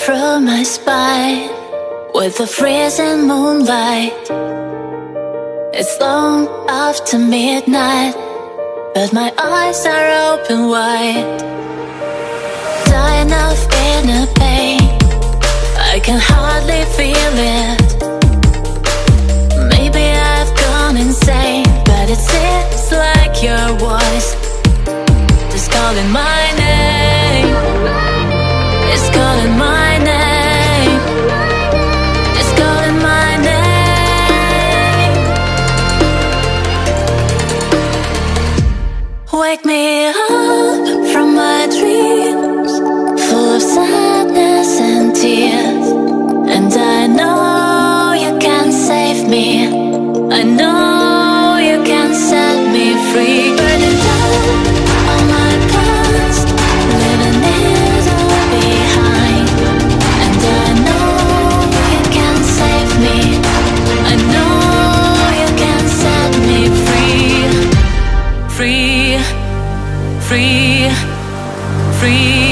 through my spine with the freezing moonlight. It's long after midnight, but my eyes are open wide. Dying of inner pain, I can hardly feel it. Maybe I've gone insane, but it seems like your voice is calling my name. It's calling my name. It's calling my name. Wake me up from my dreams, full of sadness and tears. And I know you can save me. I know you can set me free. Burning down all my past, leaving it all behind. And I know you can save me. I know you can set me free. Free, free, free.